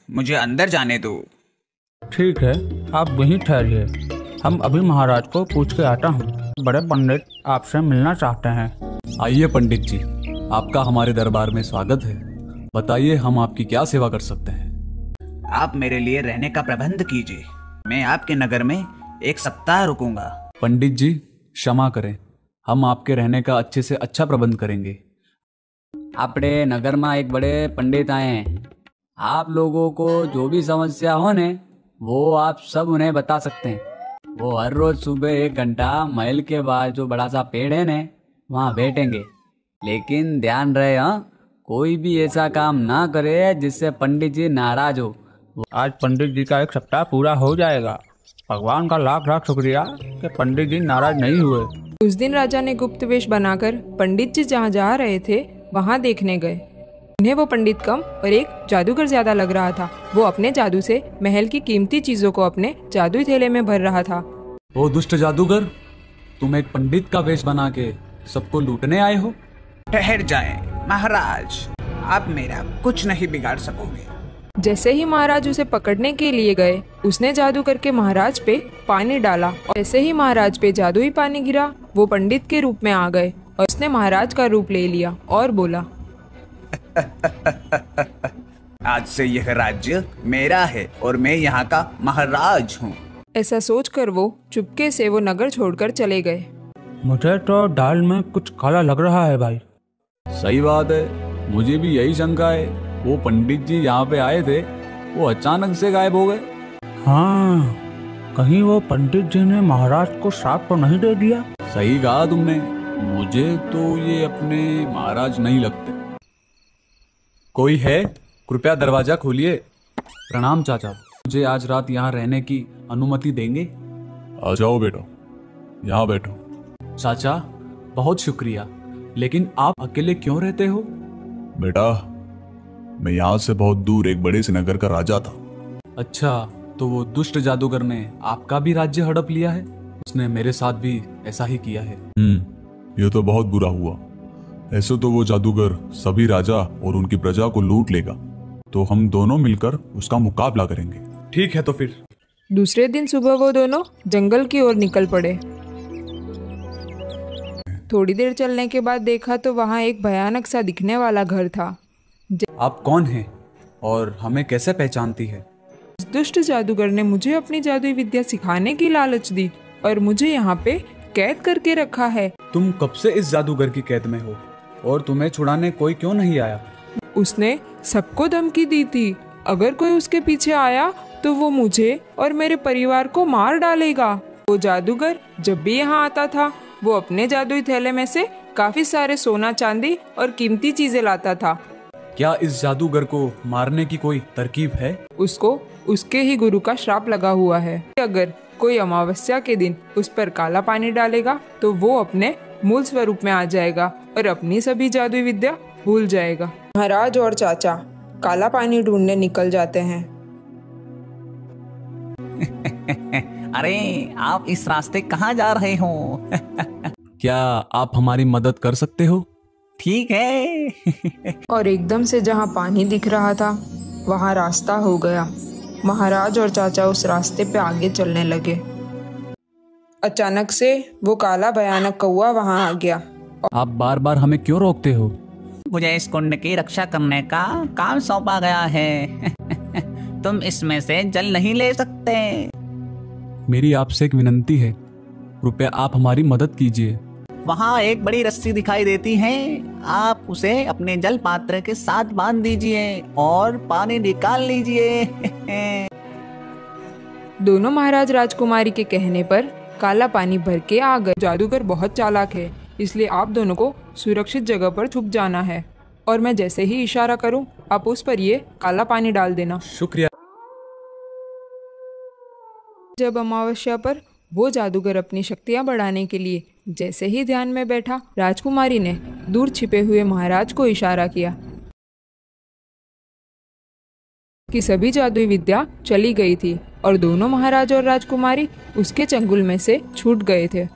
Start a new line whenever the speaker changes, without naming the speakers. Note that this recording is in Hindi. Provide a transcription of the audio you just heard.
मुझे अंदर जाने दो।
ठीक है, आप वहीं ठहरिए, हम अभी महाराज को पूछ के आता हूँ। बड़े पंडित आपसे मिलना चाहते हैं।
आइए पंडित जी, आपका हमारे दरबार में स्वागत है। बताइए हम आपकी क्या सेवा कर सकते हैं।
आप मेरे लिए रहने का प्रबंध कीजिए। मैं आपके नगर में 1 सप्ताह रुकूंगा।
पंडित जी क्षमा करें, हम आपके रहने का अच्छे से अच्छा प्रबंध करेंगे।
આપણે નગરમાં એક बड़े पंडित आए हैं। आप लोगों को जो भी समस्या हो ने वो आप सब उन्हें बता सकते हैं। वो हर रोज सुबह 1 घंटा महल के बाहर जो बड़ा सा पेड़ है ने वहाँ बैठेंगे। लेकिन ध्यान रहे, हाँ, कोई भी ऐसा काम ना करे जिससे पंडित जी नाराज हो।
आज पंडित जी का 1 सप्ताह पूरा हो जाएगा। भगवान का लाख लाख शुक्रिया कि पंडित जी नाराज नहीं हुए।
उस दिन राजा ने गुप्त वेश बनाकर पंडित जी जहाँ जा रहे थे वहाँ देखने गए। उन्हें वो पंडित कम और एक जादूगर ज्यादा लग रहा था। वो अपने जादू से महल की कीमती चीजों को अपने जादुई थैले में भर रहा था।
ओ दुष्ट जादूगर, तुम एक पंडित का वेश बना के सबको लूटने आए हो।
ठहर जाएं, महाराज, आप मेरा कुछ नहीं बिगाड़ सकोगे।
जैसे ही महाराज उसे पकड़ने के लिए गए, उसने जादू करके महाराज पे पानी डाला और जैसे ही महाराज पे जादुई पानी गिरा, वो पंडित के रूप में आ गए और उसने महाराज का रूप ले लिया और बोला,
आज से यह राज्य मेरा है और मैं यहाँ का महाराज हूँ।
ऐसा सोचकर वो चुपके से वो नगर छोड़कर चले गए।
मुझे तो दाल में कुछ काला लग रहा है भाई।
सही बात है, मुझे भी यही शंका है। वो पंडित जी यहाँ पे आए थे, वो अचानक से गायब हो गए।
हाँ, कहीं वो पंडित जी ने महाराज को श्राप तो नहीं दे दिया।
सही कहा तुमने, मुझे तो ये अपने महाराज नहीं लगते। कोई है? कृपया दरवाजा खोलिए। प्रणाम चाचा, मुझे आज रात यहाँ रहने की अनुमति देंगे?
आ जाओ बेटा, यहाँ बैठो।
चाचा बहुत शुक्रिया, लेकिन आप अकेले क्यों रहते हो?
बेटा, मैं यहाँ से बहुत दूर एक बड़े से नगर का राजा था।
अच्छा, तो वो दुष्ट जादूगर ने आपका भी राज्य हड़प लिया है? उसने मेरे साथ भी ऐसा ही किया है।
ये तो बहुत बुरा हुआ। ऐसे तो वो जादूगर सभी राजा और उनकी प्रजा को लूट लेगा, तो हम दोनों मिलकर उसका मुकाबला करेंगे।
ठीक है तो फिर।
दूसरे दिन सुबह वो दोनों जंगल की ओर निकल पड़े। थोड़ी देर चलने के बाद देखा तो वहाँ एक भयानक सा दिखने वाला घर था।
आप कौन हैं और हमें कैसे पहचानती है?
दुष्ट जादूगर ने मुझे अपनी जादुई विद्या सिखाने की लालच दी और मुझे यहाँ पे कैद करके रखा है।
तुम कब से इस जादूगर की कैद में हो और तुम्हें छुड़ाने कोई क्यों नहीं आया?
उसने सबको धमकी दी थी, अगर कोई उसके पीछे आया तो वो मुझे और मेरे परिवार को मार डालेगा। वो जादूगर जब भी यहाँ आता था, वो अपने जादुई थैले में से काफी सारे सोना चांदी और कीमती चीजें लाता था।
क्या इस जादूगर को मारने की कोई तरकीब है?
उसको उसके ही गुरु का श्राप लगा हुआ है। अगर कोई अमावस्या के दिन उस पर काला पानी डालेगा तो वो अपने मूल स्वरूप में आ जाएगा और अपनी सभी जादुई विद्या भूल जाएगा। महाराज और चाचा काला पानी ढूंढने निकल जाते हैं।
अरे, आप इस रास्ते कहाँ जा रहे हो?
क्या आप हमारी मदद कर सकते हो?
ठीक है।
और एकदम से जहाँ पानी दिख रहा था वहाँ रास्ता हो गया। महाराज और चाचा उस रास्ते पे आगे चलने लगे। अचानक से वो काला भयानक कौवा वहाँ आ गया।
आप बार बार हमें क्यों रोकते हो?
मुझे इस कुंड की रक्षा करने का काम सौंपा गया है। तुम इसमें से जल नहीं ले सकते।
मेरी आपसे एक विनती है, कृपया आप हमारी मदद कीजिए।
वहाँ एक बड़ी रस्सी दिखाई देती है, आप उसे अपने जल पात्र के साथ बांध दीजिए और पानी निकाल लीजिए।
दोनों महाराज राजकुमारी के कहने पर काला पानी भर के आ गए। जादूगर बहुत चालाक है, इसलिए आप दोनों को सुरक्षित जगह पर छुप जाना है और मैं जैसे ही इशारा करूं, आप उस पर ये काला पानी डाल देना।
शुक्रिया।
जब अमावस्या पर वो जादूगर अपनी शक्तियां बढ़ाने के लिए जैसे ही ध्यान में बैठा, राजकुमारी ने दूर छिपे हुए महाराज को इशारा किया कि सभी जादुई विद्या चली गई थी और दोनों महाराज और राजकुमारी उसके चंगुल में से छूट गए थे।